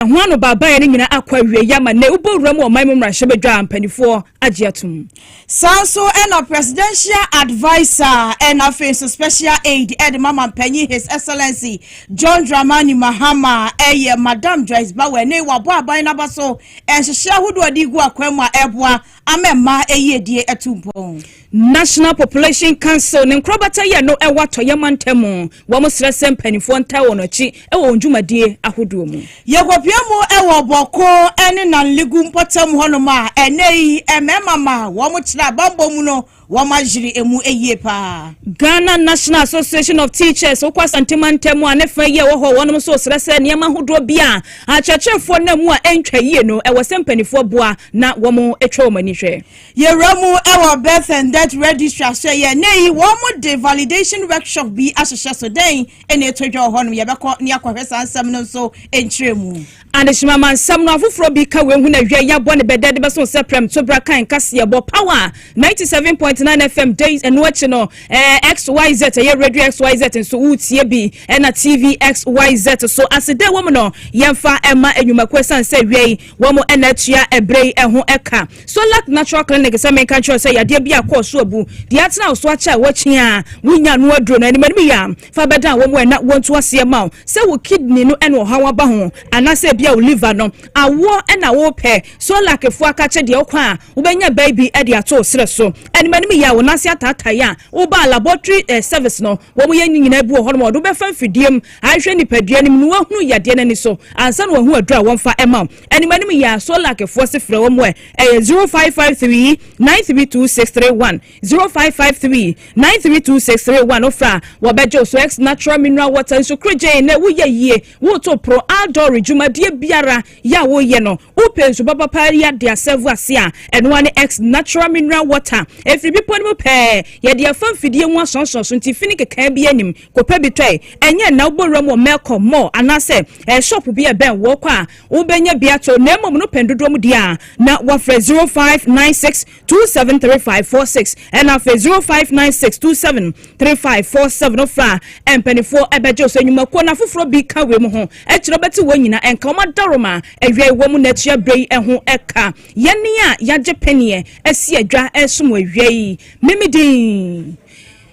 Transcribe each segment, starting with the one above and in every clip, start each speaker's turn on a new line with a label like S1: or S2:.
S1: One of Baba and in Aquaria Yama, Neubo Ramo, my mum, Shabba Penny for Agiatum.
S2: Sanso and a presidential advisor and a face special aid Ed Mama Penny, His Excellency John Dramani Mahama, Madame Joyce Bawe, Newa Baba Nabaso, and Shahudu Adigua Kwema Ebwa, Amema Eye Etumpo.
S1: National Population Council, Nenkrobata ya no ewato yamantemo, wamos resem penny for Tawonochi, Juma dear Ahudumu.
S2: Yawapiamo ewa boko, ene na ligum potem honoma, ene emema, wamuchla bambo muno, wamajiri emu eyepa.
S1: Ghana National Association of Teachers, Okwa Santimantemo, and Efe woho one so resen Yamahudo Bia, a church for Nemua entry yeno, ewa sempeni for bois, na wamo etromaniche.
S2: Yeramu ewa birth and death registrar say nay, wamo de validation workshop be as a shasoday, and a treasure honor yabako niakwa and some so entremu.
S1: And the Shimaman Samna Fufrobika when a ya bonne bedad bason seprem to Braka and Kasiebo power 97.9 FM days and watching XYZ a radio XYZ and so UTB and a TV XYZ so as a day woman Yamfa Emma and Yumakwesa say we womo energia ebre ehun eka so like natural clinic some country say ya dear be a course sobu the atna swatcha watching ya winya no drone and me fa beda womo na want to see amount say wo kidney no and how ba ho and I say bia liver no awo and awo pe so like a fuaka che de okwa ubenya baby e de ato sere so and me ya wo nase atata ya uba laboratory service no wo mo yanyina bu ho no do be fa fidiem ahwe nipadua nim no hunu yade nani so ansa no hu adura won fa ema and me ya so like a force frɛ wo mo 0553 93261 0553 93261 ofra wo bejo so ex natural mineral water so kreje na wo ye wo to pro outdoor rejuma die biara ya wo ye no open so papa paria dia serve asia and one ex natural mineral water every people mo pe ye dia fan fidie mu asonson so nti fini keka bi anim ko pa bi toy enye na oboram mo melko mo anase shop bi e ben wo kwa wo benya bia to na mom no pendodo mu dia na wa fra 0596273546 and afa 0596273547 ofra empenifo ebejo so nyuma ko na foforo bi ka we mu ho e kire beti wo nyina enka ma daroma ehwe wo mu na chia brei eho eka yene a yaje penie esi adwa esum ehwe mimidin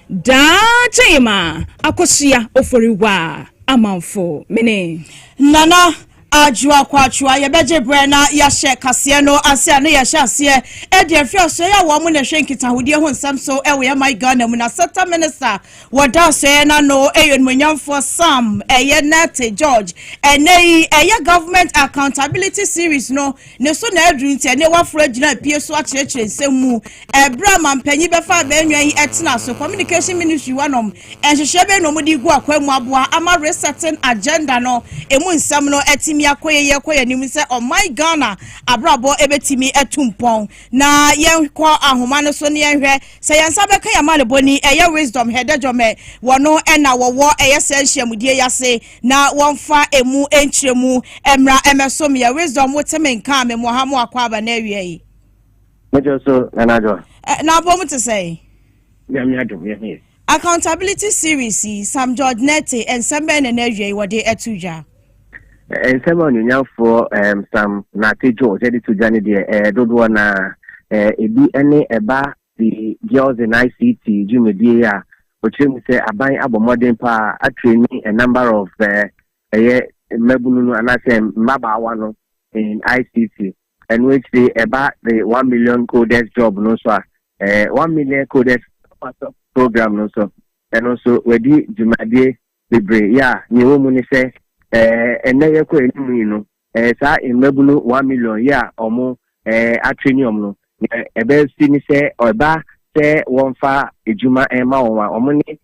S1: da chema akosia oforiwa amanfo mene
S2: nana ajua kwachua yebeje brena ya she kasie no ase no ya she ase e de afia so ya wo mu na hwe nkita hodie ho nsam so e we my Ghana mu na seta minister wada so na no e nyamfo Sam e Nate George enei e government accountability series no ne so na adru nti ne wafra gina pie so akirekire nsemu e bra mampanyi be fa ba enwan yi etena so communication ministry wanom enhwehwe be no mudi gu akwamu aboa ama resetting agenda no emu nsam no etimi akoye nim se oh my Ghana abrabo ebetimi etumpon na yenkọ ahoma no so ne yenhwe se yensa beka ya maleboni eye wisdom hedejome wono ena wowo eye senhyiamudie yase na wonfa emu enchiremu emra emesom ya wisdom wotemenka me mohamu akwaba na awie
S3: mejo so anajo
S2: na bomu to say
S3: yami adum ye
S2: accountability series Sam George Nete and Sembe na awie wode etuja
S3: and someone you for some Nate George ready to join the dodo na ebi any eba the girls in ICT Jumedia which we say aban abo modern pa a training a number of mebulu and I say maba one in ICT and which they about the 1 million coders job no so 1 million coders program no so and also we di Jumade Libre yeah new money say and na yeko enimu no sa emebulu 1 million ya omo atrenium no ebe si ni se oba se wonfa ejuma ema won omo ni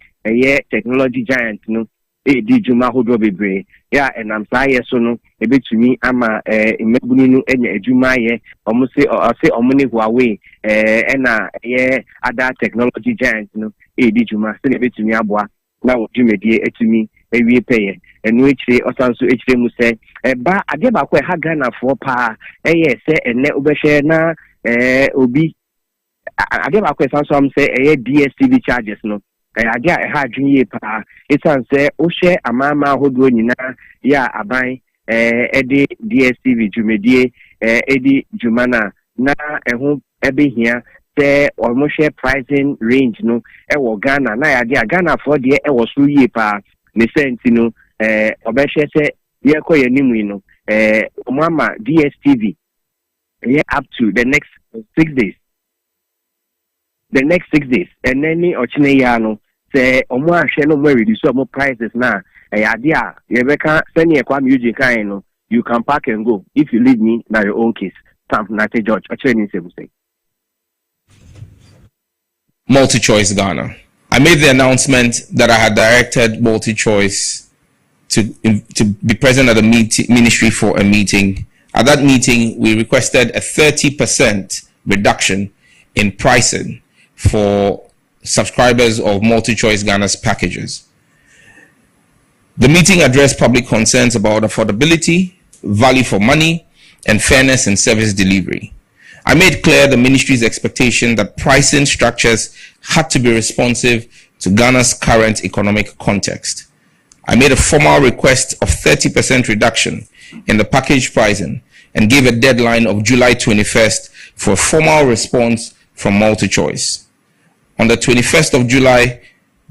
S3: technology giant no di juma hodo bebre ya enam sa ye so no ebetumi ama emebulu no enya ejuma ye omo se omo ni Huawei na other technology giant no di juma se ebetumi aboa na wo jumedie etumi ewie peye enu echire osanso echire mu se ba ade ba ko ha Ghana fo pa se ene obehwe na obi ade ba ko sanso am se DSTV charges no ade ha adwunie pa esan se o hwe amama hodo nyina ya aban edi DSTV jumedie edi jumana na ehu ebe hia se almost pricing range no ewo Ghana na ya dia Ghana for de ewo so yie pa ne senti no obehwe se ye koye nimu no mama DSTV up to the next 6 days. The next 6 days. And then ochine ya no say omo ahwe no mo reduce omo prices na idea you send ye kwa music kind no you can pack and go if you leave me na your own case. Stamp Nate George ochine say
S4: Multi-Choice Ghana. I made the announcement that I had directed Multi-Choice to be present at the ministry for a meeting. At that meeting, we requested a 30% reduction in pricing for subscribers of Multi-Choice Ghana's packages. The meeting addressed public concerns about affordability, value for money, and fairness in service delivery. I made clear the ministry's expectation that pricing structures had to be responsive to Ghana's current economic context. I made a formal request of 30% reduction in the package pricing and gave a deadline of July 21st for a formal response from Multi-Choice. On the 21st of July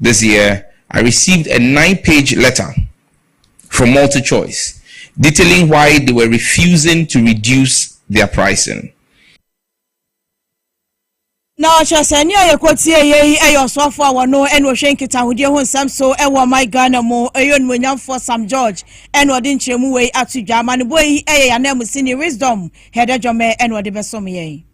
S4: this year, I received a 9-page letter from Multi-Choice detailing why they were refusing to reduce their pricing.
S2: Now, Chasania, your quotier, your software, no, and was shanking town with your own Sam so, my Ghana mo, a young winner for Sam George, and what didn't you move at to German boy, and then with senior wisdom, head a jome, and what the best of me.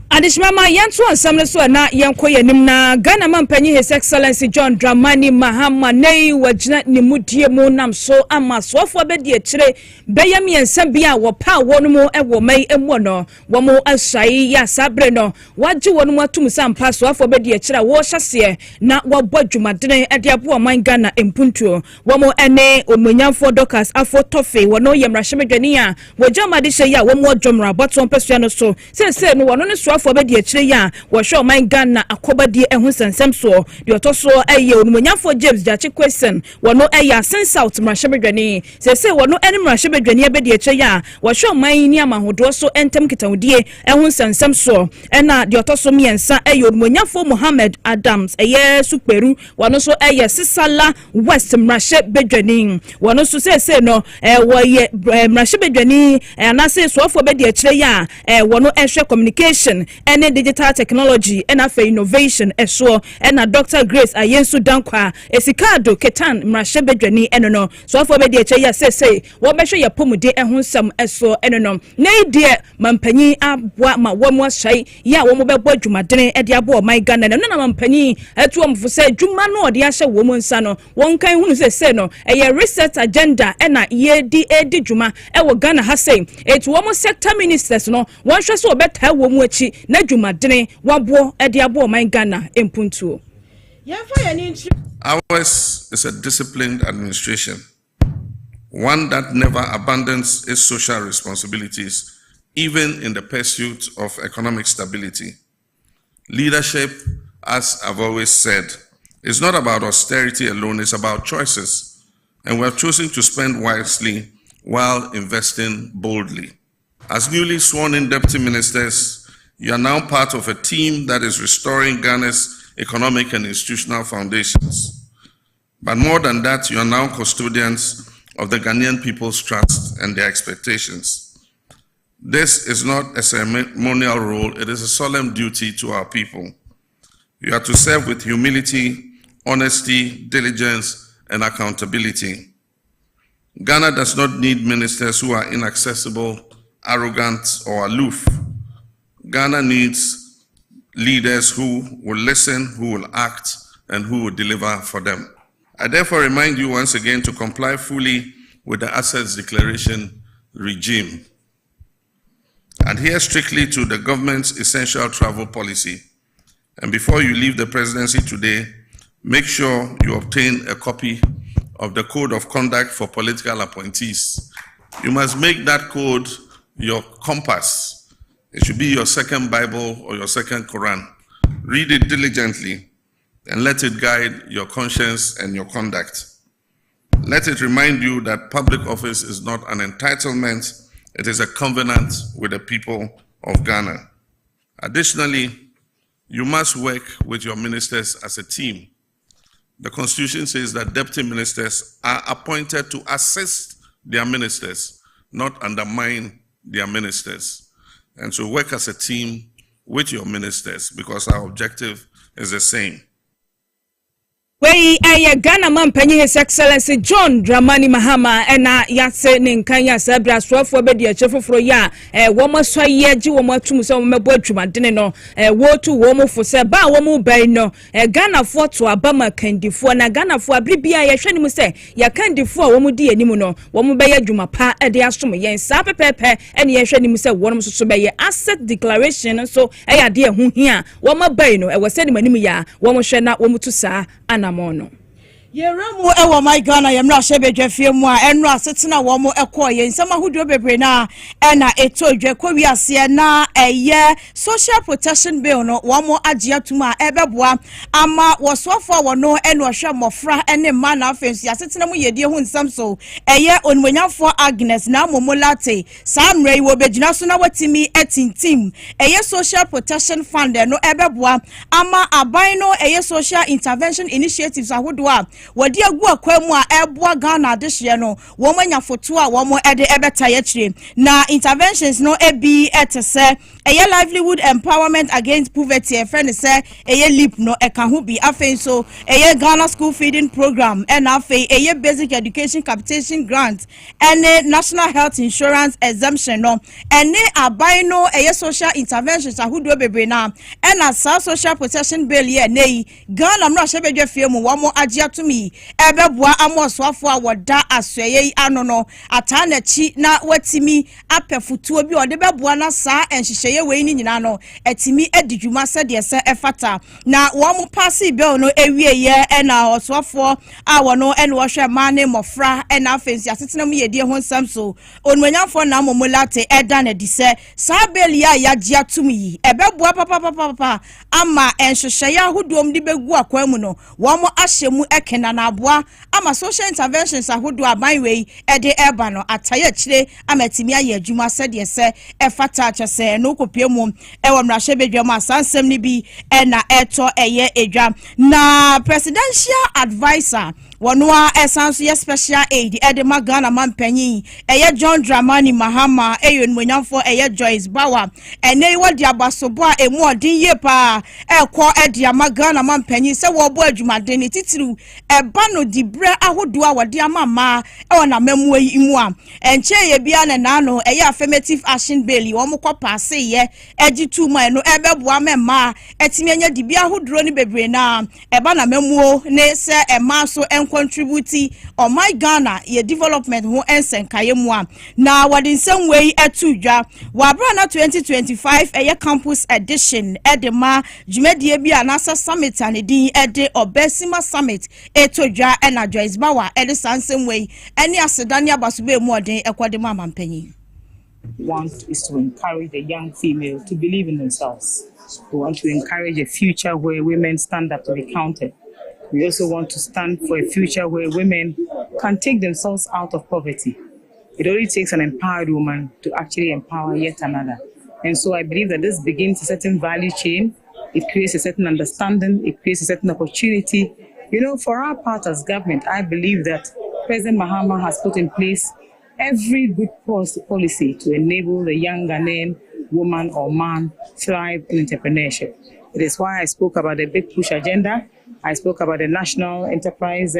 S1: Adishmama yantu ansamle so na yankoye nimna Ghana mampanyi His Excellency John Dramani Mahama nei wajina ni mudie mu nam so ama soafo abedi ekire beyam yensa bia wo pa wonu mu ewo mai emu no wo mu asai ya sabre no waji wonu mu atum sampa soafo abedi ekire wo hyase na wo bodwumadene ade abo man Ghana empuntuo wo mu ene omanyamfo dokas afo tofe wono yemrahemedwani a wojamade hye ya wo mu odwomra boton pesua no so se no wono ne so for bedi ekire ya wo hwe man Ghana akobadie ehu sensem so de otoso eye onumonyafo James Jachi question wono eye sense out mrahemedwani se wono ene mrahemedwani abedi ekire ya wo hwe man ni amahodo so entem kitawudie ehu sensem so ena de otoso miensa eye onumonyafo Mohammed Adams eye superu wono so eye sisala West mrahemedwani wono so se no wo ye mrahemedwani anase so for bedi ekire ya wono ehwe communication any digital technology and afa innovation eso and Dr. Grace Ayensu Dankwa esikado ketan mrahemedwani enono so afọ be de eche ya say wo behwe ya pomude ehonsam eso enono na ide mampanyi abwa ma wo mu ahai ya wo mu bebo adwumadene ede abo man Ghana no na mampanyi etuo mfo say dwuma no ode ahye wo mu nsa no won kan hunu say no eye research agenda ena ye di edi dwuma e wo Ghana ha say etuo mu sector ministers no won hwe so obeta wo mu achi na dwumadene wabo ede abo man Ghana empuntuo.
S5: Ours is a disciplined administration, one that never abandons its social responsibilities, even in the pursuit of economic stability. Leadership, as I've always said, is not about austerity alone, it's about choices. And we're choosing to spend wisely while investing boldly. As newly sworn in deputy ministers, you are now part of a team that is restoring Ghana's economic and institutional foundations. But more than that, you are now custodians of the Ghanaian people's trust and their expectations. This is not a ceremonial role, it is a solemn duty to our people. You are to serve with humility, honesty, diligence, and accountability. Ghana does not need ministers who are inaccessible, arrogant, or aloof. Ghana needs leaders who will listen, who will act, and who will deliver for them. I therefore remind you once again to comply fully with the Assets Declaration regime. Adhere strictly to the government's essential travel policy. And before you leave the presidency today, make sure you obtain a copy of the Code of Conduct for Political Appointees. You must make that code your compass. It should be your second Bible or your second Quran. Read it diligently and let it guide your conscience and your conduct. Let it remind you that public office is not an entitlement, it is a covenant with the people of Ghana. Additionally, you must work with your ministers as a team. The Constitution says that deputy ministers are appointed to assist their ministers, not undermine their ministers. And so work as a team with your ministers because our objective is the same.
S1: Wei Ghana man panyi His Excellency John Dramani Mahama ena yase ne nkanya sabra sofo be de chefoforo ya wo mo so ye gi wo mo atum so mo mebo adwumadene no wo tu wo mo fo se ba wo mo bai no Ghana fo to abama kandifo na Ghana fo abribia ye hwani mu se ya kandifo wo mo di animu no wo mo be ye adwuma pa de asom yen sa pepepe ene ye hwani mu se wo mo so be ye asset declaration so ya de hu hia wo mo bai no wo se ni manimu ya wo mo hwe na wo mo tu sa Mono.
S2: Yeremu ewo my Ghana yemra shebedwe fie mu a enro asetena wo mo ekoye nsama hudo bebre na ena etodwe kowi ase na eye social protection bill no wo mo agye atuma ebeboa ama wosofo wo no eno hwe mofra ene ma na afensu asetena mu yedie hu nsam so eye onwanyafo Agnes na momolate samrei wo begina so na watimi etintim eye social protection fund no ebeboa ama aban no eye social intervention initiatives ahodo a wadi agu akwam a eboa Ghana adehye no wo manya foto a wo mo ede ebeta ye kire na interventions no ebi etese eye livelihood empowerment against poverty e friend say eye lip no eka ho bi afen so eye Ghana school feeding program and afen eye basic education capitation grant and national health insurance exemption no and abai no eye social interventions ahodo bebre na and asa social protection bill ye nei Ghana mra shebedwe fie mu wo mo agye mi ebeboa amoswafo a woda asweye ano no atana chi na watimi apefutuo bi ode beboa na saa enhyehyeye we ni nyina no etimi edidwuma se de se efata na wo mo pass bill no ewieye na oswafo a wono ene wo hwe ma ne mofra na afensi asetena mu yedie ho nsam so onwanyafo na momolate eda na di se saa bill ya yagye atumi ebeboa papa ama enhyehyeye ahodom de begu akwamu no wo mo ahyemu ekena na aboa ama social interventions ahodo aban wei ede eba no ataye kire amatimi aye adwuma sede se efata kyese no kopie mu ewo mrahye bedwam asansem ni bi na eto eye edwa na presidential advisor Wanua esanso ye special aid ede Ghana mampanyin eye John Dramani Mahama eyon monyamfo eye Joyce Bawa ene wodi abasobo a emu odin ye pa ekọ ede Ghana mampanyin se wo bo adwumade ne titiru eba no dibre ahodo a wodi amama e wona mamu imu a enche ye bia ne na no eye affirmative action bill wo mo pass ye egitu ma no ebeboa mema etimi anya dibia ahodro ni bebre na eba na mamu ne se ema so contributing on my Ghana ye development ho ensenkaye mu a na wadi nsem wei etudwa wabra na 2025 eye campus edition edema jumedie bia na summit anedin ede obesima summit etudwa na Joyce Bawa ede sansem wei eni asedani abasobe mu odin ekwade ma mampanyi.
S6: Want is to encourage the young female to believe in themselves. We want to encourage a future where women stand up to be counted. We also want to stand for a future where women can take themselves out of poverty. It only takes an empowered woman to actually empower yet another. And so I believe that this begins a certain value chain. It creates a certain understanding. It creates a certain opportunity. You know, for our part as government, I believe that President Mahama has put in place every good policy to enable the young Ghanaian woman or man thrive in entrepreneurship. It is why I spoke about the Big Push agenda. I spoke about the National Enterprise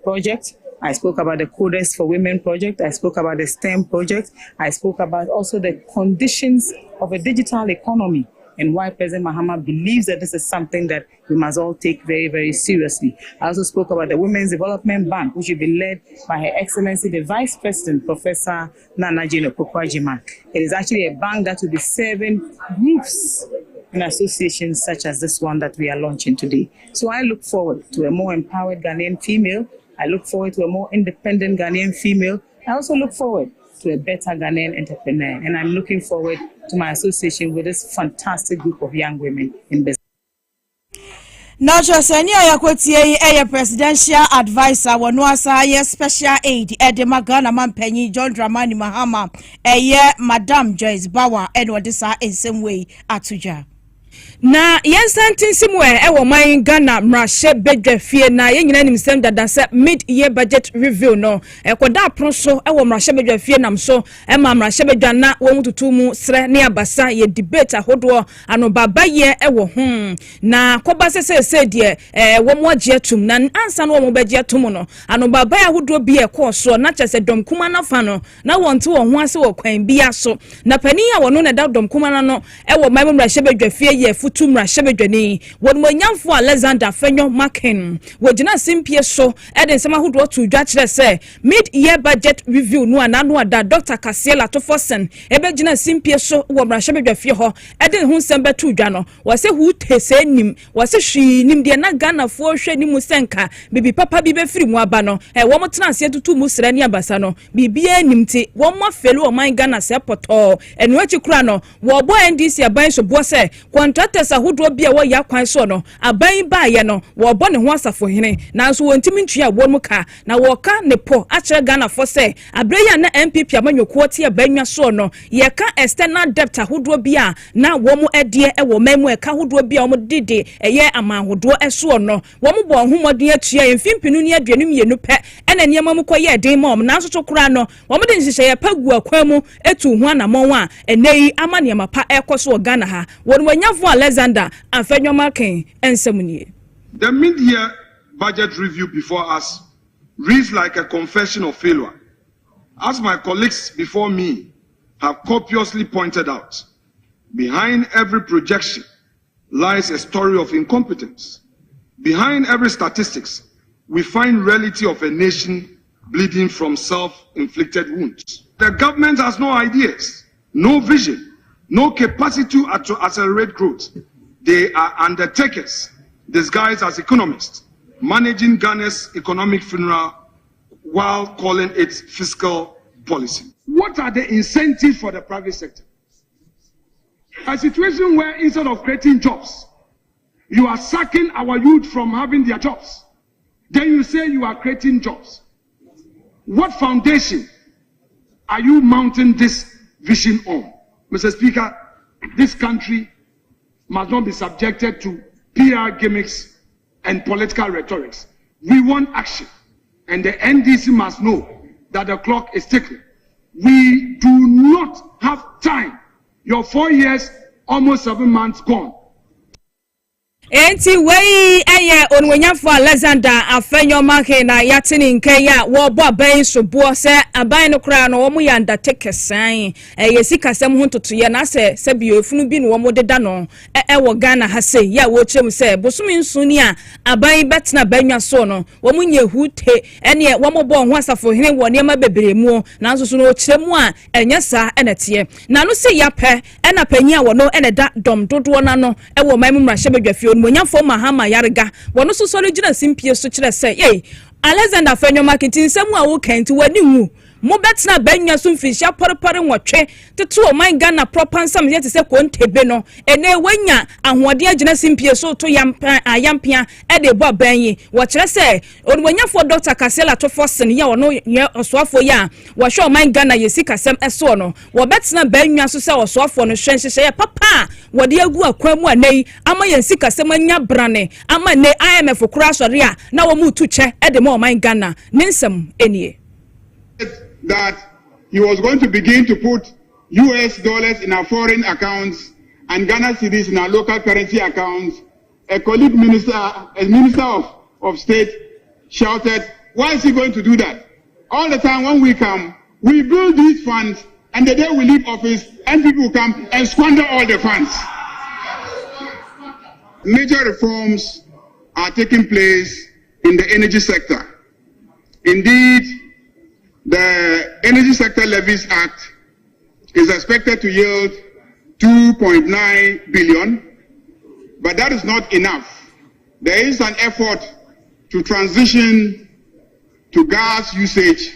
S6: Project. I spoke about the Codes for Women project. I spoke about the STEM project. I spoke about also the conditions of a digital economy and why President Mahama believes that this is something that we must all take very, very seriously. I also spoke about the Women's Development Bank, which will be led by Her Excellency, the Vice President, Professor Nana Jino Pokwajima. It is actually a bank that will be serving groups and associations such as this one that we are launching today. So I look forward to a more empowered Ghanaian female. I look forward to a more independent Ghanaian female. I also look forward to a better Ghanaian entrepreneur. And I'm looking forward to my association with this fantastic group of young women in business.
S2: Now, just any a presidential advisor, one was a special aid at the Magana Mampenny, John Dramani Mahama, a year Madame Joyce Bauer, Edward Disa in some way at Tuja.
S1: Na yensantin simwe ewo man Ghana mrahye bedwa fie na yenyina nim sem dada se mid year budget review no ekoda proso ewo mrahye bedwa fie nam so ema mrahye bedwa na wo mututu mu sre ne abasa ye debate ahodo ano baba ye ewo na koba se de wo mo agye atum na ansa no wo mo bagye atum no ano baba ya ahodo bi e koso na kyese dom kuma na fa no na wonte wo ho ase wo kwan bia so na pani ya wono na da dom kuma na no ewo man mrahye bedwa fie ye futumra shebedwani wonmanyamfo Alexander Fenyo Maken wogina simpie so eden sama hodo to dwa kire se mid year budget review no anano ada Dr. Kasiebo Atofosen ebegina simpie so wo mra shebedwa fie ho eden hu nsem betu dwa no wase hu tese nim wase hwi nim de na Ghana fo hwe nim senka bibi papa bi be firi mu aba no wo motena ase tutu mu sre ne abasa no bibia nimti wo mo felu o man Ghana se poto enu achi kura no wo bo NDC aban so bo se contractors ahodo bia wo ya kwan so no aban ba ye no wo bo ne ho asafo hene nanso wontimi ntua wo mu ka na wo ka ne po a kire Ghana fo se abreya na MPP amanyoko tie abanwa so no ye ka external debt ahodo bia na wo mu edie e wo memu e ka ahodo bia wo dide eye amahodo eso no wo mu bo homodin atua emfimpinu ne aduanum yenu pe ena niam mu koye den mom nanso to kura no wo mu de nhihye ye pagu akwan mu etu ho anamon a enei ama ne mapa ekoso Ghana ha wo wanyafo Alexander Fenyo Maken ensemunie.
S7: The mid-year budget review before us reads like a confession of failure. As my colleagues before me have copiously pointed out, behind every projection lies a story of incompetence. Behind every statistics, we find reality of a nation bleeding from self-inflicted wounds. The government has no ideas, no vision, no capacity to accelerate growth. They are undertakers disguised as economists, managing Ghana's economic funeral while calling it fiscal policy. What are the incentives for the private sector? A situation where instead of creating jobs, you are sacking our youth from having their jobs. Then you say you are creating jobs. What foundation are you mounting this vision on? Mr. Speaker, this country must not be subjected to PR gimmicks and political rhetorics. We want action, and the NDC must know that the clock is ticking. We do not have time. Your 4 years, almost 7 months gone.
S1: Enti wei eye onwenyafo Alexander Fenyo Maken na yatini nke ya wo bo aban so bo se aban no kra no wo mu ya undertake san ye sikasem ho totoye na se biofunu bi no wo deda no wo Ghana ha se ya wo chem se bosumi nsu ni a aban betena banwa so no wo mu nye hute ene wo mo bo ho asafo hene wo ne ma bebre mu na nso so no kiremu a enye sa enete na no se ya pe ena panyi a wo no ene da dom dodo na no wo mamu mrahye bedwafie Monyamfo Mahama Yarga wono so sori gina simpie so kire se Alexander Fenyo Maken tinsemu a wo kanti wani hu mo betena banwa so mfihia porepore nwotwe tetu o man Ghana proper nsam ye te se kontebe no ene wanya ahode agina simpie so to yampia e de bo abanyi wo kire se onwanyafo Dr. Kasiebo Atofosen ye wono ye osoafo ya wo hwe o man Ghana ye sikasem eso no wo betena banwa so se osoafo no hwenhyehyɛ ye papa wo de agu akwan mu anei ama ye sikasem anya brane ama ne IMF kura sori a na wo mu tu che e de mo man Ghana ne nsem enie
S8: that he was going to begin to put US dollars in our foreign accounts and Ghana cedis in our local currency accounts. A colleague minister, a minister of state shouted, why is he going to do that? All the time when we come, we build these funds and the day we leave office and people will come and squander all the funds. Major reforms are taking place in the energy sector. Indeed, the Energy Sector Levies Act is expected to yield 2.9 billion, but that is not enough. There is an effort to transition to gas usage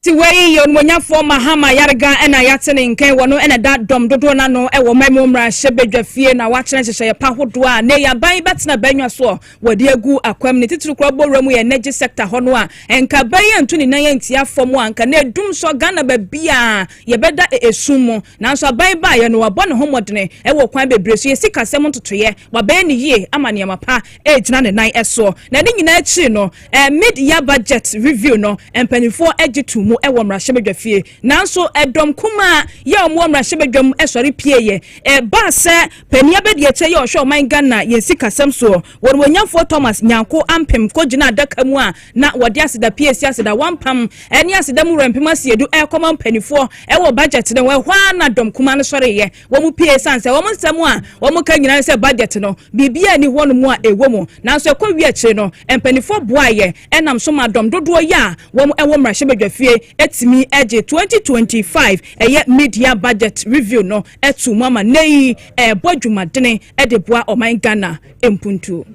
S1: ti wei yon monya for mahama yarga ena yatene nken wono ena da dom dodo na no e wo memomra hyebedwafie na wa kyerɛ hyehyɛ pa hodo a ne ya ban betena banwa so wode agu akwam ne titiri kro bowram ye energy sector hono a enka baye ntu ni nan yantia fom anka na edum so Ghana ba bia ye beda esum nanso aban ba ye no wabɔ ne homodene e wo kwan bebre so ye sika sɛm ntotoye waban ne yie amane amapa e gyina ne nan eso na ne nyina achi no mid year budget review no empanifo agitu ewo mrahebedwafie nanso edom kuma ye omo mrahebedwam esori pieye ba se pania bedi eche ye ohwe oman Ghana ye sikasem so wonwanyafo Thomas Nyanko ampem kogina adaka mu a na wode aseda PSC aseda wampam eni aseda mu rampem asiedu ekoma mpanifo ewo budget ne we hwa na dom kuma no sori ye wo mu PSC anse wo mu nsem a wo mu ka nyina se budget no bibia ni hwo no mu a ewo mu nanso ekwa wi ache no mpanifo boaye enam so ma dom dodo ye a wo mu ewo mrahebedwafie etimi eje 2025 eye media budget review no etu mama nei bodwumadene edeboa oman Ghana empuntu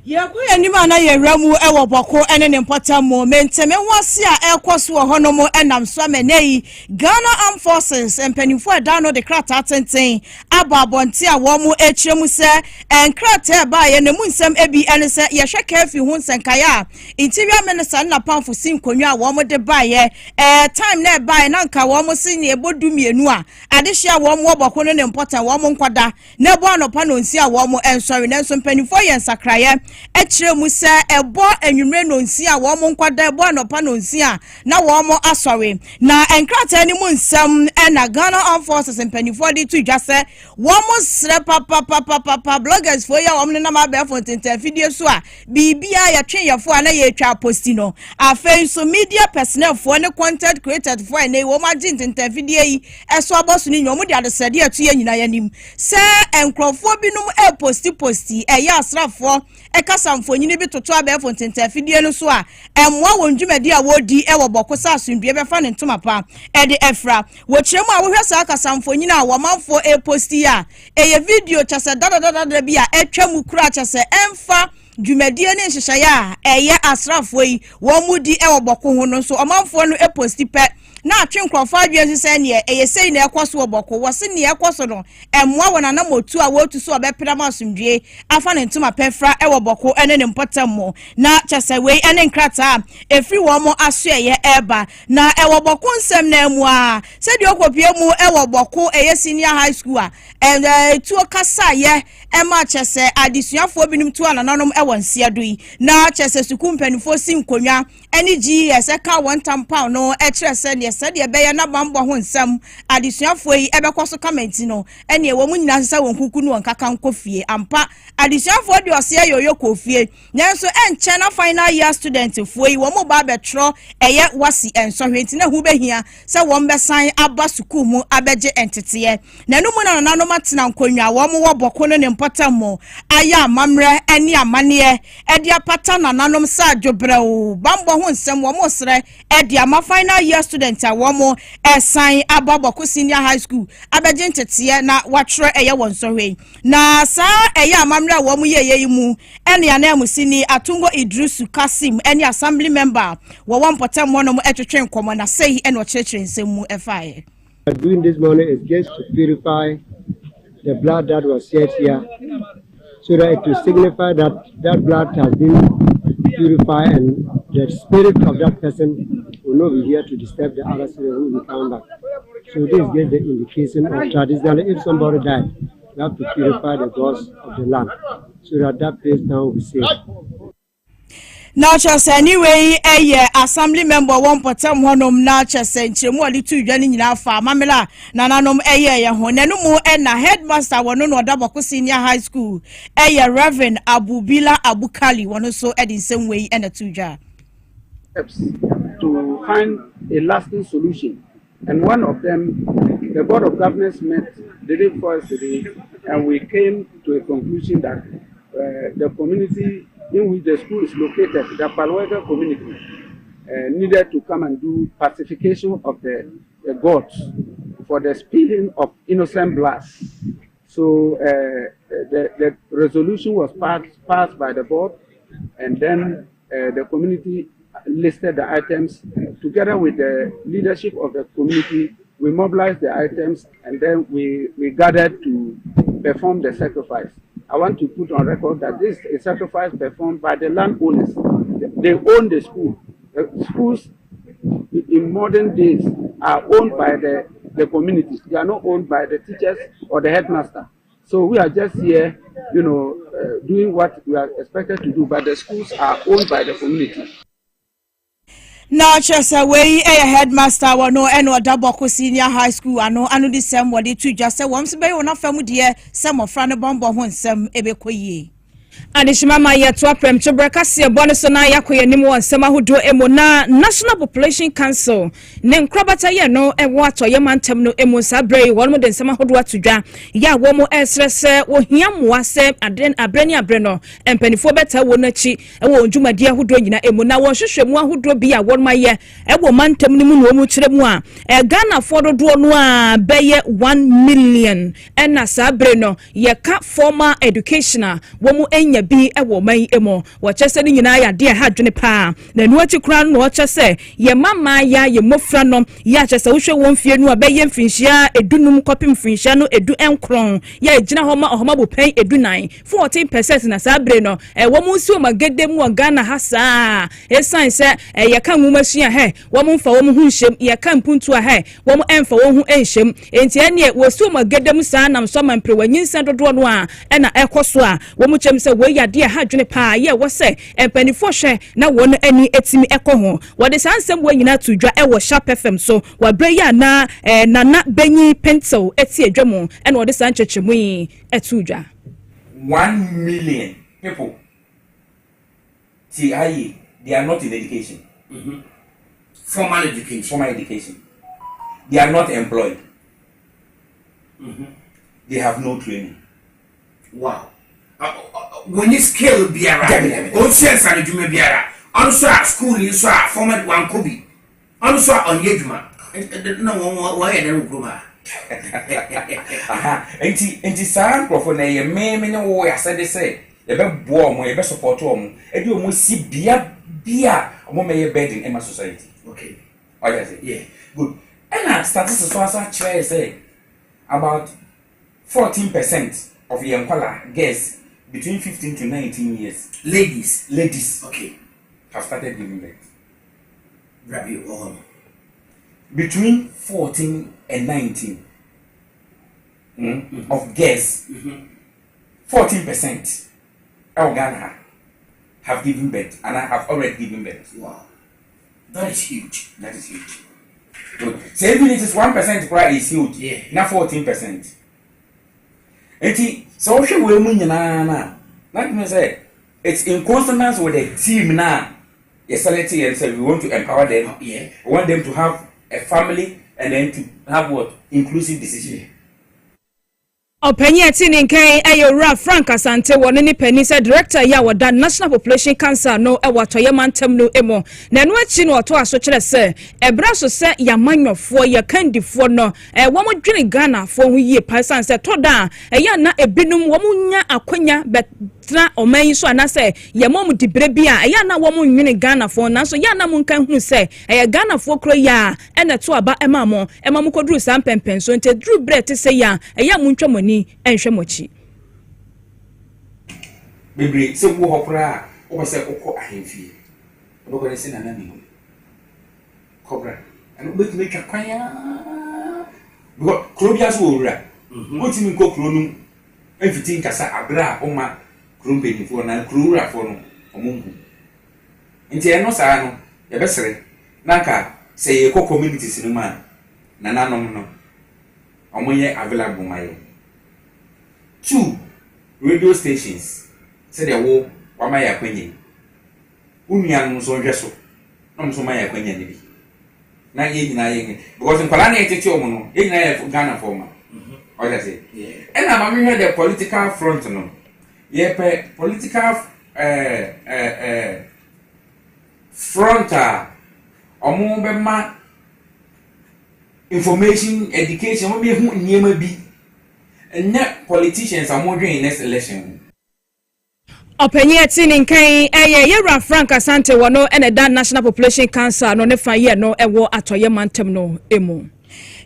S2: Yakuya nima na yeramu ewo boko ene ne mpota moment me wase a ekoso hono mo enam so amenei Ghana Armed Forces empanifo adano de krata tenten ababonte a wo mu ekyiremu se enkrata ba ye ne mu nsem ebi ene se ye hweka afi hu nsenkaya interior minister na pamfo sin konwa wo mu de ba ye time na ba ye na nka wo mu sin ne bodumienu a adehia wo mu boko no ne mpota wo mu nkwada na bo anopa no nsi a wo mu ensori na nso empanifo ye nsakraye echire mu se ebo enwumre no nsi a wo mo nkwada ebo anopa no nsi a na wo mo asori na enkrata ni mu nsam na Ghana Armed Forces empanifo di tu dwase wo mo sre papa bloggers fo ya wo mo na ma be fo tenten video so a bibia ya twen yefo a na ye twa posti no afen so media personnel fo ne content created fo na wo ma gin tenten video yi eso abosu ni nyomu di adesede atu ye nyina yanim se enkrofo binum posti ya asrafo kasamfonyini bi toto abefo ntentafidie no so a emwa wondwumadi a wodi ewo bokosa asundue befa ne ntomapa de efra wo kiremu a wo hwesa kasamfonyini a womanfo posti a eye video chase dadadada bi a etwamu kura chase emfa dwumadie ne hyehyaya eye asrafo yi wo mudi ewo boko ho no so omanfo no posti pe na atwenkrofo adwe se ne eyesei na ekoso oboko wose ne ekoso no emwa wona na motu a wotu so obepira masundue afa ne ntuma pefra ewo boko ene ne mpotammo na chasewei ene nkrata efri wo mo aso eye eba na ewo boko nsem na emu a se de okopie mu ewo boko eye senior high school a tuo kasa ye ema chese adisuafo binum tu anananom ewo nsia doi na chese sukumpanifo sinkonwa ene GS ka 1 pound no ekire se ne sede be na bambo ho nsam adisuafo yi ebekoso comment no ene wo mu nyina sesa won kuku no nkaka nkofie ampa adisuafo de ose yoyo kofie nanso enche na final year student fo yi wo mu ba betro eye wasi ensohwenti na hu behia se wo mbesan aba sukuu mu abeje entete na no mu na nano matena nkonwa wo mu wo boko no ne mpotamo aya mamre ene amane ede apata na nanom sa dwobrɛw bambo ho nsam wo mu sere ede ama final year student a wo mu esan ababoko senior high school abeje entete na watro eye won sohwe na sa eye amamre wo mu ye mu ene ana amusini atungo Idrisu Kasim ene assembly member wo wo mpotamo no mu etwetwe nkomo na sei ene o kyerɛkyerɛ nsɛm mu efae.
S9: Doing this morning is just to purify the blood that was shed here, so that it will signify that that blood has been purified and the spirit of that person will not be here to disturb the other spirit who will come back. So this gives the indication of traditionally if somebody died, you have to purify the gods of the land, so that that place now will be safe.
S2: Now just anyway assembly member one potem honom na chese nchemu ali tu dwane nyina fa mamela na nanom ye ho nanu mu na headmaster wono no Bawku senior high school Reverend Abubila Abukali wono so the same way na tu dwa
S10: to find a lasting solution, and one of them the board of governors met the day before yesterday, and we came to a conclusion that the community in which the school is located, the Palwega community, needed to come and do pacification of the gods for the spilling of innocent blood. So the resolution was passed by the board, and then the community listed the items together with the leadership of the community, we mobilized the items and then we gathered to perform the sacrifice. I want to put on record that this is a sacrifice performed by the landowners. They own the school. The schools in modern days are owned by the communities. They are not owned by the teachers or the headmaster. So we are just here, doing what we are expected to do, but the schools are owned by the community.
S2: Now, Chesa, we a headmaster, no, and or Bawku Senior High School, I know the same what it just say, once by one of family, dear, some of Frana Bombo, when some Ebequay.
S1: Adishimama ya tuapem chobraka siya bono na yako ya nimu wansema hudu emo na National Population Council ne nkrobata ya no wato ya mantem no emo sabre wano den sema hudu watudwa ya womo esrese ohia muase abreni abreno empenifo beta wonachi ewo njumadiya hudu nyina emo na wonhwehwe mu ahudu bi ya wonma ye ewo mantem ni mu no mu kire mu a Ghana fodo do no a beye 1 million ena sabre no ye ka formal educational womo enya bi ewo man emo wo chese ni nyina ya de ha dwene pa na nu achi kura no chese ye mama ya ye mofra no ya chese wo hwe won fie nu abeye mfinhia edunum kopim mfinhia no edu enkron ya gina homa bo pen edunan 14% na sabre no wo mu si o magede mu Ghana hasa esan se ye kan mu masua he wo mu mfa wo mu hu nshem ye kan mpuntu a he wo mu emfa wo hu enshem enti ene wo si o magede mu sa nam so man prewanyinsa dodo no a ena ekoso a wo mu chem se we ya de ha dwene pa ye wo se empanifo hwe na won ani etimi ekoho wo de sansem wo nyina tudwa e wo Sharp FM so wa bre ya na nana benyi pencil eti adwamo ena wo de san chechemu etudwa
S11: 1 million people TIE they are not in education. Formal education. They are not employed. They have no training.
S12: Wow. When you scale biara, all sense and you may biara. Also, school is a format one could also on Yedma. No, why I don't go back.
S11: And Sam Crawford, a man, no way, I said they say, the best warm, your best support home, and you must see beer, a woman may bed in my society.
S12: Okay.
S11: I say, yeah, good. And I started to say about 14% of young girls between 15 to 19 years. Ladies. Okay. Have started giving birth. Between 14 and 19 of girls, 14% of Ghana have given birth, and I have already given birth.
S12: Wow. That is huge.
S11: Good. So even if it's 1% price is huge.
S12: Yeah.
S11: Not 14%. So she will mean like me say, it's in consonance with the team now. Yesterday and said we want to empower them.
S12: Yeah.
S11: We want them to have a family and then to have what? Inclusive decision.
S1: Openye tini nkai ayora Frank Asante woni ni pani se director ya wada National Population Council no ewatoye mantem no emo na no achi no oto aso kire se ebra so se ya manyofo ya kandifo no wo mo dwene Ghana fo hu yie paisan se to da ya na ebinum wo mo nya akwanya betra oman so anase ya mom dibre bia ya na wo mo nwene Ghana fo na so ya na mo nkan hu se ya Ghana fo kro ya ena to aba ema mo koduru sam pempen so nte dru bre te se ya mo ntwamoni enhwe mochi
S11: bebre se wo hokra o se kokko ahemfie o ko se na mi kobra anu be tumi twa kwanya go krobia so owura o timi ko kronum enfiti nkasa abra o ma krompenifo na krowura fo no omumbu nti eno saa no ye besere naka se ye ko communities no ma na nanom no omoye available maye 2 radio stations said they wo wamaya kwenye unuanu so nhweso na mso maya kwenye ni bi na ye nyina ye because nkwala na etete omo no ye nyina ye Ghana forma o ya say and am me the political front no ye pe political front omo be ma information education omo be hu nyema bi and politicians are more in next election.
S1: Openye tini nkan yewra Frank Asante wono ene da National Population Council no ne fa ye no ewo atoye mantem no emu.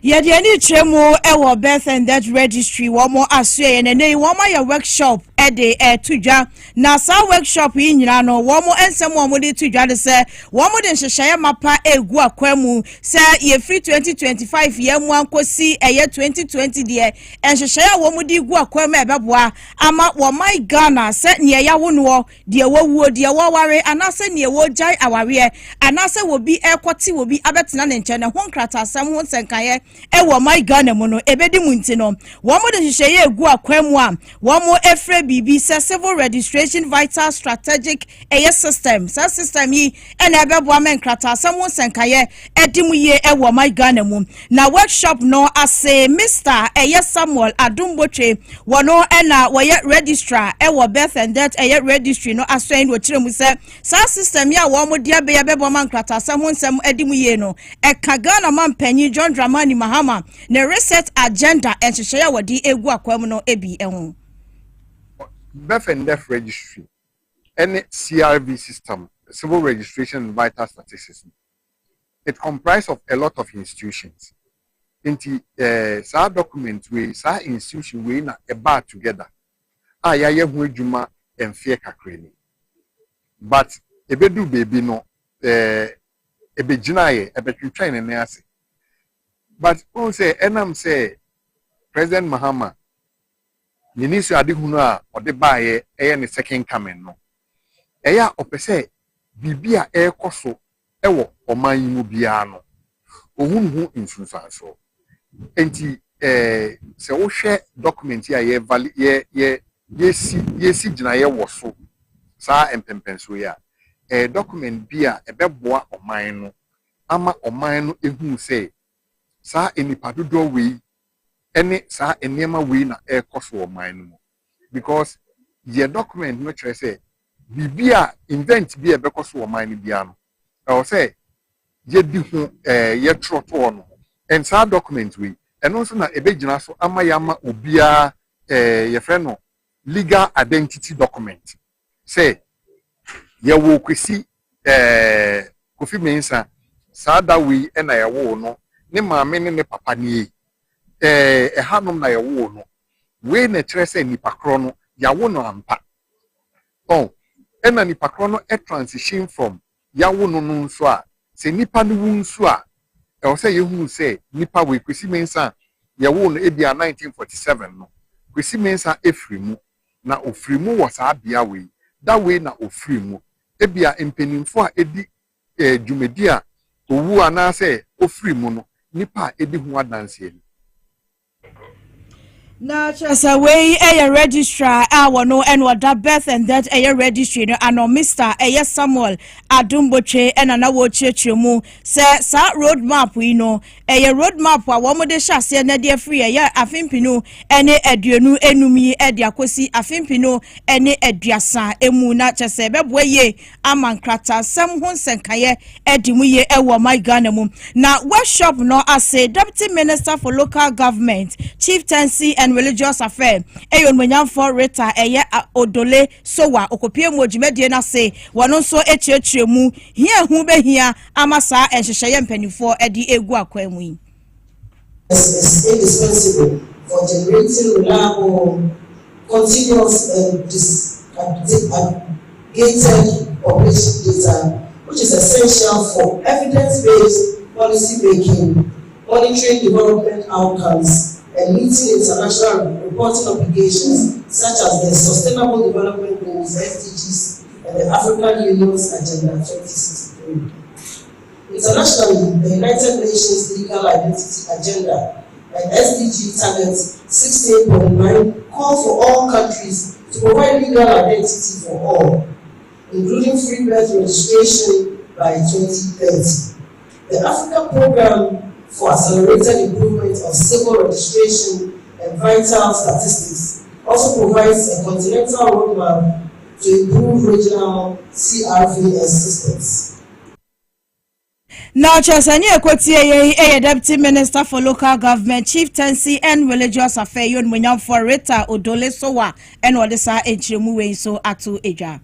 S2: Yedi ani tremu ewo birth and death registry womo asue ne nei womo ya workshop ede tudwa na sa workshop yi nyina no womo ensem womo de tudwa de se womo de nhyehyeye mapa egu akwemu se ye free 2025 ye mu ankosi eye 2020 de nhyehyeye womo de egu akwemu ebeboa ama wo my Ghana se ne ya wono de wowuo de woware anase ne wo jai aware anase wo bi ekoti wo bi abetena ne nche ne ho nkrata asem ho senkaye ewo my Ghana mu no ebedi mu nti no womo de nhyehyeye egu akwemu a womo efre bibi se civil registration vital strategic system sa system yi ena ebeboa men krata asem ho senkaye edimu ye ewo my Ghana mu na workshop no ase Mr. Samuel Adumboche wono ena woye registrar ewo birth and death registry no asoen wo kiremu se sa system ya womo dia be bebo man krata asem ho nsem edimu ye no eka Ghana man panyi John Dramani Mahama ne reset agenda enhyehyeye wodi egu akwam no ebi eho
S13: birth and death registry and CRV system, civil registration and vital statistics. It comprises of a lot of institutions. Inti sa document we sa institution we na eba together. Ya hu adwuma emfie kakreni. But ebedu baby no ebegyina ye ebetwetwan ne ase. But who say enam say President Mahama Minister Adihunu a ode baaye ne second coming no. Eya opese bibia ekoso ewo oman yi mu bia no. Ohunhu insunsanso. Enti se wo hwe document ya yesi gina ye woso sa empempenso ya document bia ebeboa oman no ama oman no ehunu se sa enipa dodo we ene sa enema we na ekoso oman no because ye document no kire say bibia invent bia bekoso oman no bia no o say ye di hu ye troto no and sa document we eno so na ebegyina so ama yama obia ye frɛ no legal identity document say ye wo kwesi Kofi Mensa sa da we na ye wo no ne maame ne papa nie hanom na ye wo no we na kire say nipa kro no ya wo no ampa ena nipa kro no transition from ya wo no nso a se nipa no wu nso a o say ye hu say nipa we Kofi Mensa ye wo no ebia 1947 no Kofi Mensa efrimu na ofrimu wo sa bia we da we na ofrimu ebia empenimfo a edi dwumedi a owu ana say ofrimu no nipa edi hu adanse ni
S2: na chasa we registrar wono enwada birth and death registry no ano Mr. Samuel Adumboche na wo chechemu se sa road map we no road map a wo mo de hyase na de free afimpinu ene aduonu enumi de akosi afimpinu ene aduasa emu na chasa bebo ye amankrata sam ho nsenkaye edimu ye ewo my Ghana mu na workshop no ase Deputy Minister for Local Government Chieftaincy and Religious Affairs eyon manyamfo Rita Odole Sowa okopie mu odwumedie na se wono so echiechiremu hia hu behia amasa enhyehyeye mpanifo edi egu akwam yi.
S14: It's indispensable for generating reliable, continuous and gated population data, which is essential for evidence-based policy making, monitoring development outcomes, and meeting international reporting obligations such as the Sustainable Development Goals (SDGs) and the African Union's Agenda 2063. Internationally, the United Nations Legal Identity Agenda and SDG targets 16.9 call for all countries to provide legal identity for all, including free birth registration by 2030. The Africa Program for Accelerated Improvement of Civil Registration and Vital Statistics also provides a continental roadmap to improve regional CRVS systems.
S2: Now, Chesani Ekotie, Deputy Minister for Local Government, Chieftaincy and Religious Affairs, Yon Munyam for Rita Odole Sowa, and Odessa Enchimuwe so Atu Eja.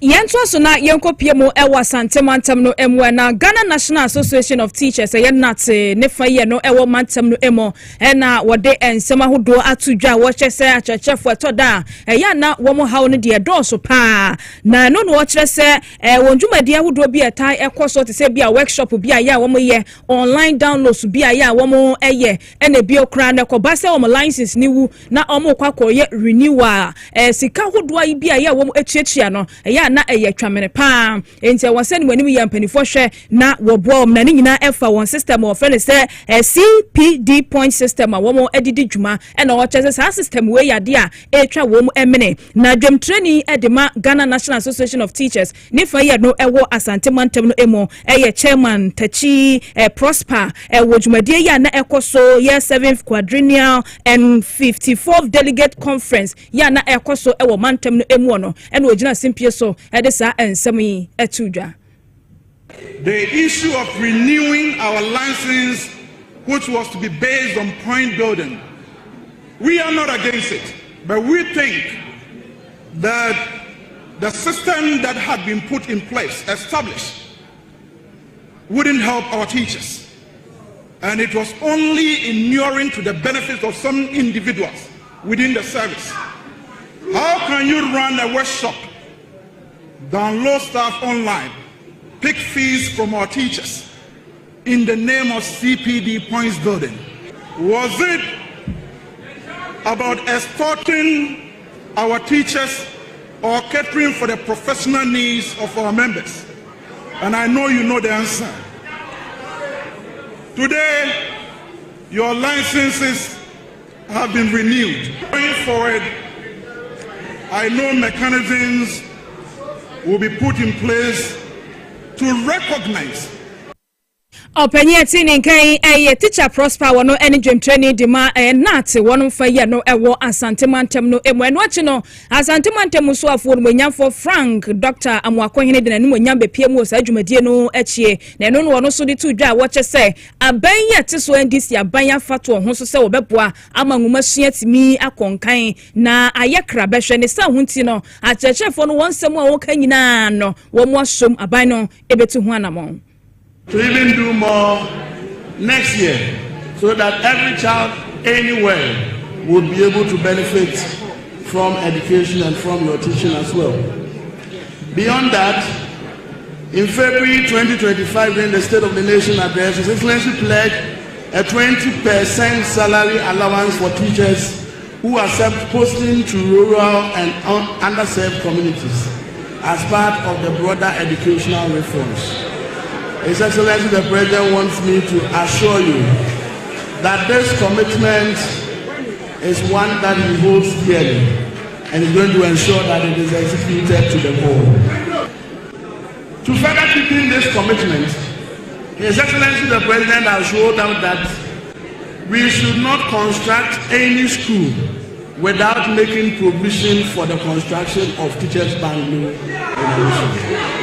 S1: Yenso so na yenko piemo ewa santem mantam no emwe na Ghana National Association of Teachers yen nate ne faye no ewo mantam no emo na wode ensema hodo atudwa wo kyese achechefo etoda ya na wo mo hawo no de do so pa na no no wo kyese wonjumade hodo bi etai ekoso te se bi a workshop bi a ya wo mo ye online downloads bi a ya wo mo eye na bi okra na ko ba se wo mo license ni wu na o mo kwakoye renewal sika hodo ayi bi a ya wo mo echiechia no ya na twamene pa enti wonsen wani mi yampanifo hwe na wobo na ni nyina efa won system of friend say CPD point system a wo edidi dwuma na wo chese sa system we yade a etwa wo mu emene na dwem training edema Ghana National Association of Teachers ni fa ye no ewo asante mantem no emo chairman Tachi Prosper wo dwumade ya na ekoso year 7th quadrennial and 54th delegate conference ya na ekoso ewo mantem no emo no ena ogina simpie so edisa ensemi etudwa.
S15: The issue of renewing our license, which was to be based on point building, we are not against it, but we think that the system that had been put in place, established, wouldn't help our teachers. And it was only inuring to the benefits of some individuals within the service. How can you run a workshop, download staff online, pick fees from our teachers in the name of CPD points building? Was it about extorting our teachers or catering for the professional needs of our members? And I know you know the answer. Today, your licenses have been renewed. Going forward, I know mechanisms will be put in place to recognize.
S1: Openye tini nkai teacher Prosper wono ene dwem training dema nat wono fa ye no ewo asante mantem no emu eno achi no asante mantem so afo no nyamfo Frank Dr. Amwakohene de nanu nyambe piem wo sa adwumadie no achie na eno no wono so de tu dwa wo che se aban ye te so ndisi aban ya fato ho so se wo beboa ama nwuma sua timi akonkan na ayekra behwe ne sa hunti no achechefo no wonsem a wo kanyina no wo mo asom aban no ebetu ho anamon
S16: to even do more next year so that every child anywhere will be able to benefit from education and from your teaching as well. Beyond that, in February 2025, during the State of the Nation address, His Excellency pledged a 20% salary allowance for teachers who accept posting to rural and underserved communities as part of the broader educational reforms. His Excellency the President wants me to assure you that this commitment is one that he holds dearly and is going to ensure that it is executed to the goal. To further deepen this commitment, His Excellency the President has rolled out that we should not construct any school without making provision for the construction of teachers' bungalows in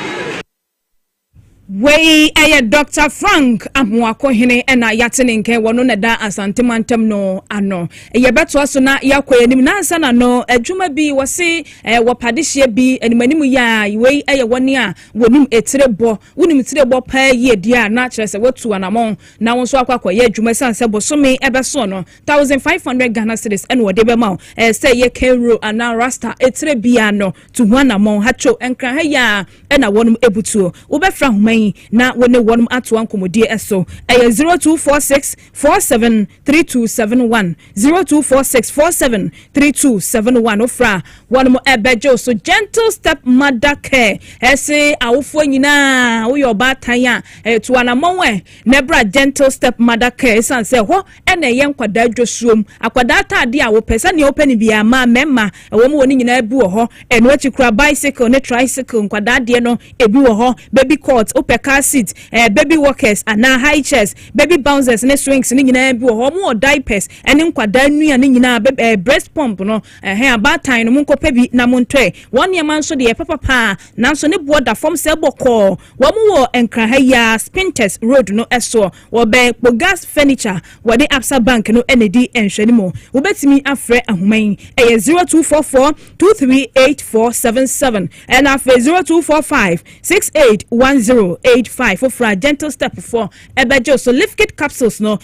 S1: Wey Dr. Frank Amwakohene ena yatene nke wono na da asante mantem no ano beto aso na yakoye nim nansa na no adwuma bi wose wopadehye bi animanimu ya wey woni a wonim etirebo wonim tirebo pa ye dia na kyerese watu anamon na wonso akwakoye adwuma sanse bosome ebeso no 1500 Ghana cedis ene wode be ma say ye kenro ana rasta etirebia no to anamon hacho enkra ha ya ena wonum ebutuo wo be fra homa na wone wonum ato ankomodie eso 0246473271 0246473271 ofra wonum ebejo so gentle step mother care ese awofo nyina wo yo batan a to anamon nebra gentle step mother care sanse ho ena ye nkwada dwosuom akwada taade a wo pesa ne opani bia ma memma wo mo woni nyina bi wo ho eno achikura bicycle ne tricycle nkwada de no ebi wo ho baby court per car seat baby walkers and high chairs baby bouncers ne swings ne nyina bi wo mo diapers ene nkwada nua ne nyina breast pump no about time no monko pa bi na montwe won ye man so de papa na so ne boda form se boko wo mo wo enkra ha ya Spinters road no eso wo be gas furniture wo de Absa bank no enedi enhwani mo wo betimi afre ahoman 0244 238477 and afre 0245 681085 for fra gentle step 4 ebejo so lift kit capsules no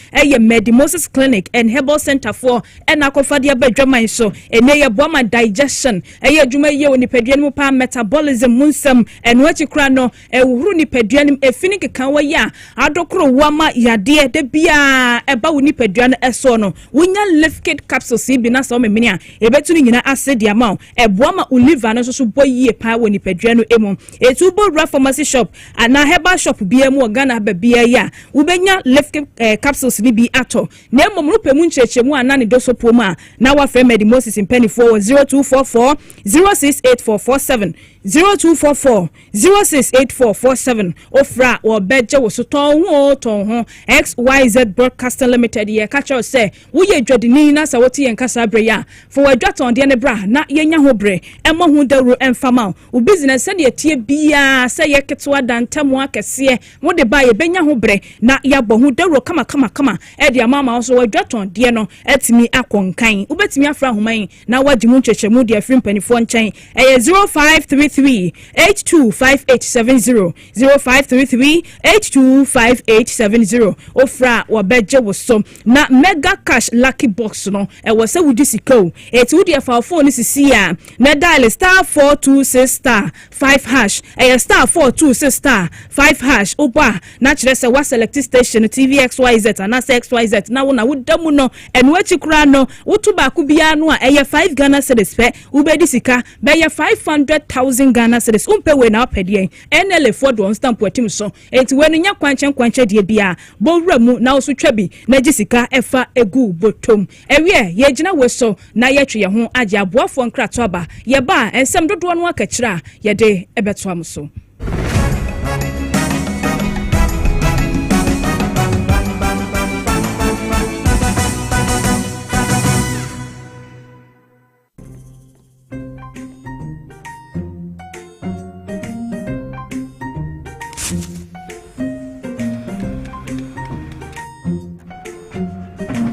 S1: Medimosis clinic and herbal center for enakofadia bedwaman so eneye boama digestion adwuma ye onipadua no pa metabolism munsam enwachi kra no ehuru nipadua no efini kekan wa ya adokoro wama yade de bia eba wonipadua no eso no wonya lift kit capsules bi na so memene a ebetu ni nyina asedi ama eboama oliver no so boyie pa wonipadua no emu etubo pharmacy shop ana herbal shop bia mu Ghana ba bia ya ubenya lift kit capsules bi ato na emom no pemu nchechemu anane doso poma na wa frame Medimosis in penny 0244 068447 0244 068447 ofra or beje wo so ton ho XYZ Broadcasting Limited ye catch us say wo ye dwadini na sa woti yen kasa bre ya for wadwaton de ne bra na yenya ho bre emo ho dawro emfama o business se de tie bia se ye ketwa dantamu akese wo de ba ye benya ho bre na ya bo ho dawro kama e de amama so wadwaton de no etimi akonkan wo betimi afra homan na wajimu nchechemu de afrim panifo nchen 0533 825870 0533 825870 ofra wabeje wosom na mega cash lucky box no was say wudi sika eti wudi afa phone sisi ya na dial star 426 star 5 hash star 426 star 5 hash oba na kire se wa select station TV XYZ and XYZ na wona wudamu no enwachi kura no wutuba ku bia no a 5 Ghana cedis pe ubedi sika be 500,000 Ghana cedis umpe we na opedie NL Ford on stamp watim so enti we no nya kwankye die bia bowura mu na oso twabi na gisika efa egu botom ewie ye gina we so na ye twe ye ho age aboafo nkrato aba ye ba ensem dodo no akachira ye de ebeto am so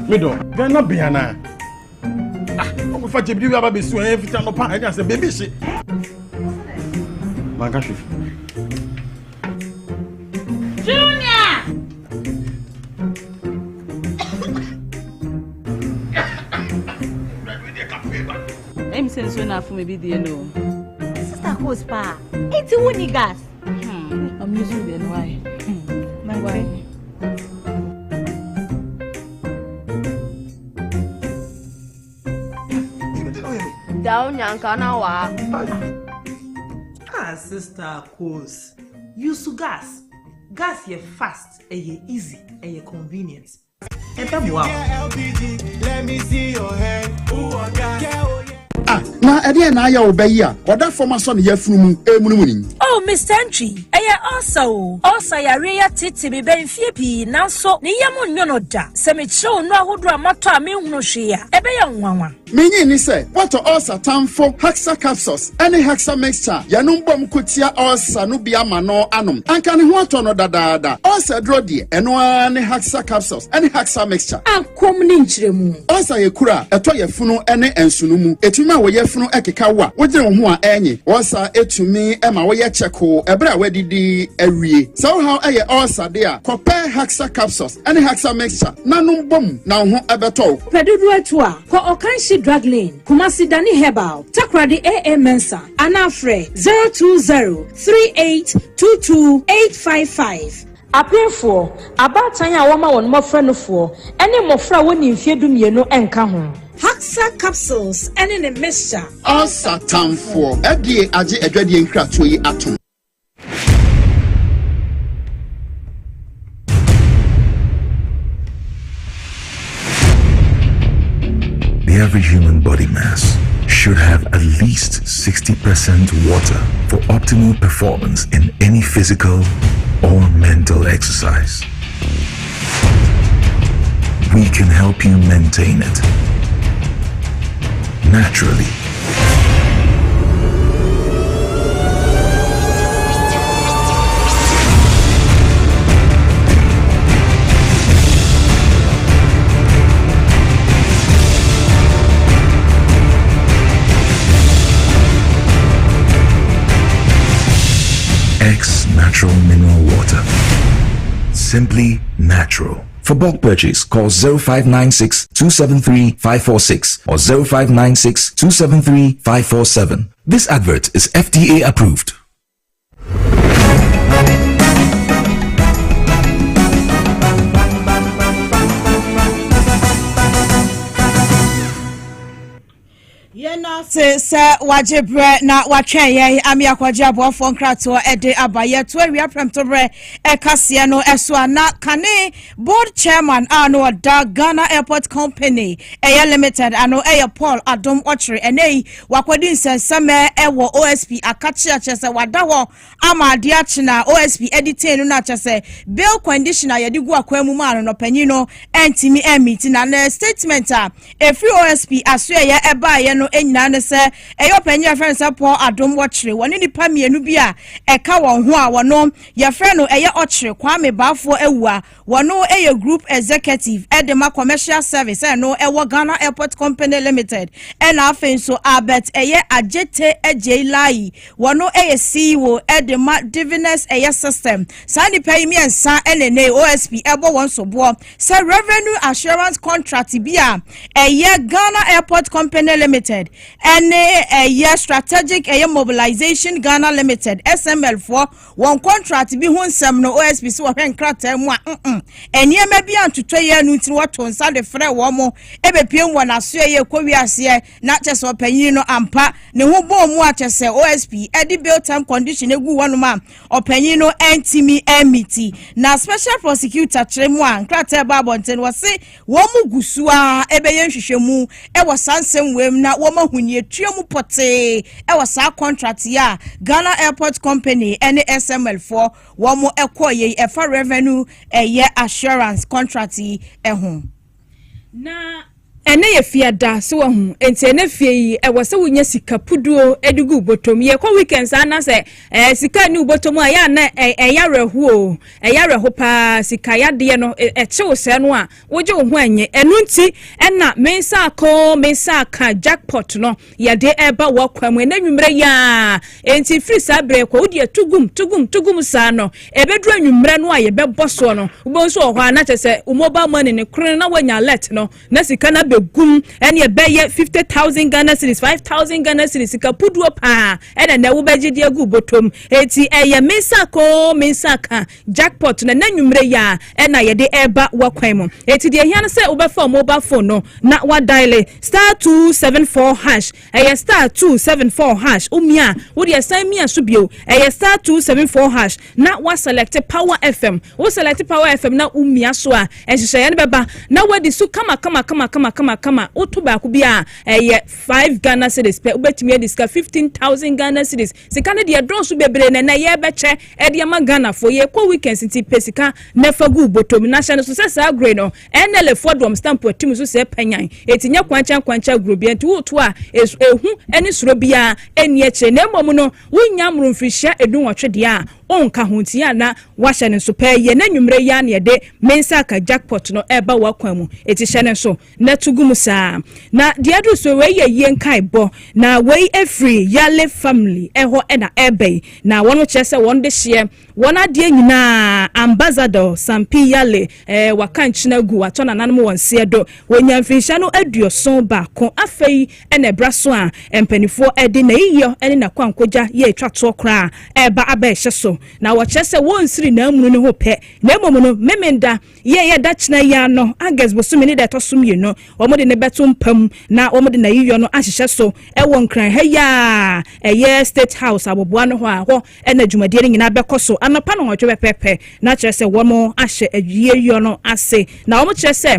S16: Mido, Ghana Biana. I'm for you to be so every time no pan. I say baby shit. Mangashu.
S17: Junior. I'm saying so now for maybe the no. Sister goes pa. It's only gas. I'm using the why. My why.
S18: Down Yankanawa.
S19: Sister Coles. Use gas. Gas ye fast, ye easy, ye convenient.
S20: Let me see your hand.
S21: Na ede na ya obayi a oda forma so ne yafunu emunumuni.
S22: Oh Mr. Entry also ya reya titi be benfie pi nanso ne yam nyo no da se me kire no ahodo amato a me hunu hwe a ebe ya nwanwa
S21: Menyi ni say what also tamfo Hexa capsules any Hexa mixture yanum bom kotia also no bia ma no anom anka ne ho ato no dadaada also dro de eno ne Hexa capsules any Hexa mixture
S22: akom ne nchiremu
S21: also ye kura eto yefunu ene ensunumu etuma wo yefunu ekeka wa wogire wo ho a enyi also etumi ema wo ye cheko ebra wadidi awie so how eye also de a compare Hexa capsules any Hexa mixture nanum bom na ho ebeto
S22: pedudu atu a ko okanshi drug lane Kumasi Dani Herbal Takradi AA Mensa Anafre 02038228555 Apefo abatan ya woma won mofra no fo ene mofra woni mfiedu mienu enka ho Hexa capsules ene ne mixture
S21: Asa tamfo edie age adwadie nkrato yi atom
S23: The average human body mass should have at least 60% water for optimal performance in any physical or mental exercise. We can help you maintain it naturally. X Natural Mineral Water. Simply natural. For bulk purchase, call 0596 273 546 or 0596 273 547. This advert is FDA approved.
S2: Yena se wajebre na watwen ye ami akwaje abofo nkrato ede abaye to awia premtobre ekasia no eso na kane board chairman ano da Ghana Airport Company limited ano Paul Adom Ochre enei wakwadi nsenseme ewo OSP akachi achese wadawo ama ade achina OSP editing no achese bail conditioner yedi gu akwemu ma no panyino entimi emiti na statement a free OSP aso ye eba ye no enyina ne se eyo panya friend se Paul Adom Ochre woni nipa mienu bi a eka won ho a wono ye friend no eye Ochre Kwame Bafo ewua wono eye group executive edema commercial service no ewo Ghana Airport Company Limited ena afen so Albert eye Ajete Ejeilai wono eye CEO edema diviners eye system sani pay me ensa enene OSP ebo won so bo se revenue assurance contract bia eye Ghana Airport Company Limited ene eye strategic eye mobilization Ghana Limited SML for one contract bi hu nsem no OSP so hwen krata mu a eniema bi antoto ye nu nti wato nsa de frɛ wo mo ebepiem wɔ naso ye kɔwiase na kyese opanyin no ampa ne ho bɔ mu a kyese OSP edi bail term condition egu wɔno ma opanyin no entimi emiti na special prosecutor kyerɛ mu a nkrata ba abɔnten wɔ se wo mu gusu a ebeye nhwehwɛmu ɛwɔ sansem wem na wo ma hunye tuamu pote ɛwɔ sa contract ya Ghana Airport Company ene SML for wo mo ɛkɔ ye ɛfa revenue eye assurance contract ehun
S1: na ene ye fiada so hu enti ene fie yi e wo se wonya sika puduo edugu botom ye kwa weekends ana se sika ni botom a ya na yarehu yarehu pa sika ya de no chewo se no a woje wo hu anye enu nti ena mensa ka jackpot no ya de eba wo kwam ena nwumre ya enti free sabre kwa wodi tugum sa no ebedu anwumre no a ye beboso no wo so ho ana chese mobile money ne kron na wanya alert no na sika na begum ene beye 50,000 Ghana cedis 5,000 Ghana cedis ka puduo pa ene na wo beje de agu botom eti eye mensa ka jackpot na nanwumre ya ena ye de eba wakwan mu eti de hia no se wo be fa mobile phone no na wa dial *274 hash eye *274 hash umia wo de san mia so bio eye *274 hash na wa select Power FM wo select Power FM na umia so a ehihye ye ne beba na wadi su kama utuba kubia 5 Ghana cedis pe ubetimi ediska 15,000 Ghana cedis sika ne de draw so bebre na ye beche e de ma Ghana for ye ko weekends nti pesika na fagu botom na hye no so sesa agree no enele fodom stamp atim so se panyan etinya kwancha grobia nti woto a ehu eni soro bia eni eche na emom no wonya mrumfihia edun otwede a onka huntia na wahye ne so pe ye na nwumre ya na de mensa ka jackpot no eba wakwan mu eti hye ne so na tugum sa na de adu so we ye nkai bo na we free yale family eho na ebe na wono chese won de hye won ade nyina ambassador Sampi Yale wakan china gu wato na nanom won se do wonya mfihia no aduoson ba ko afei na braso a empanifo ede na yiyo ene na kwankoja ye twato kra eba aba hye so na wo chese won siri na amunu ne ho pe na emom no memenda ye da china ya no agas bosumi ne da tosum ye no omode ne betum pam na omode na yiyo no ahihye so won kran ha ya eye state house aboboa no ho a ho na dwumadie nyina bekoso anapa no hotwe pepe na kire se womo ahye awie yiyo no ase na womo kire se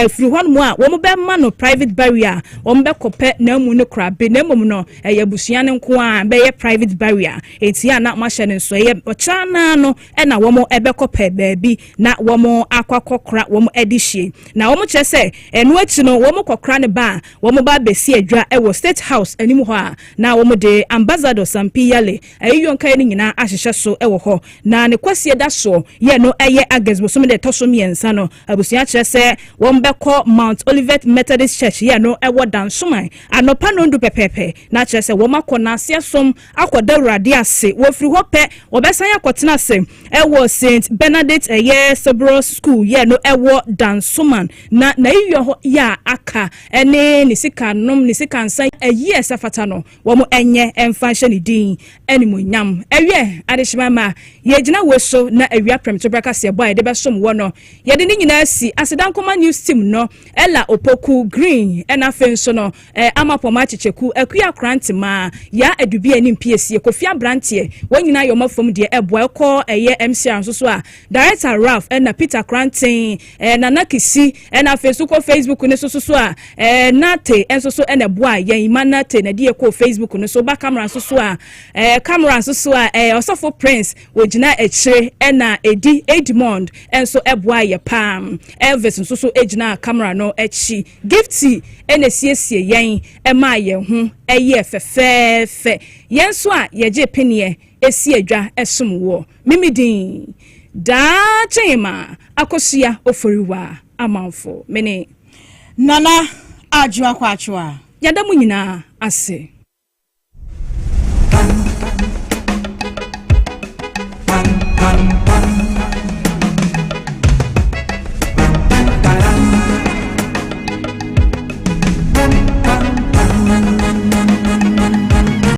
S1: firi hon mu a womo be ma no private barrier womo be kope na amu ne kra be na emom no eye busuan nko a be ye private barrier etia na ma hye ne so eye ochana no na womo ebekope baabi na womo akwakokra womo edihye na womo kyese enu achi no womo kokra ne ba womo ba besi adwa ewo State House anim ho a na womo de ambassador Sampi Yale ayonka ni nyina ahyehye so ewo ho na ne kwasie da so ye no eye agesbo so me de toso miensa no abusia kyese womo beko Mount Olivet Methodist Church ye no ewo dansoman anopa no ndu pepepe na kyese womo akona asia som akoda urade ase wo firi ho pe obesan yakotena ase ewo St Benedict Sebros School ye no ewo dansoman na iyo ya aka ene nisika nom nisika nsan yes afata no womo enye emfanhye ni din animonyam ewie adehimama ye gina weso na awia premto braka se boy de besom wo no ye de nyina si asedankoma news team no ela opoku green ena fenso no amapoma checheku akua krant ma ya adubi ani mpiesie kofia brantie wonyina yo mafom de eboy ko MCR so so a director Ralph ena Peter Krantin nana kisi ena Facebook ne so so a nate enso so ena boy yen manate na die ko Facebook ne so ba camera so so a camera so so a osofo Prince wogina echire ena edi Edmond enso eboy ye pam Elvis so so ejina camera no echi gifty ena siesie yen ema ye hu eye fefefe yen so a ye je penie esi adwa esum wo mimidin da chema akosia oforiwa amanfo mene
S2: nana ajwa kwachwa
S1: yadamu nyina ase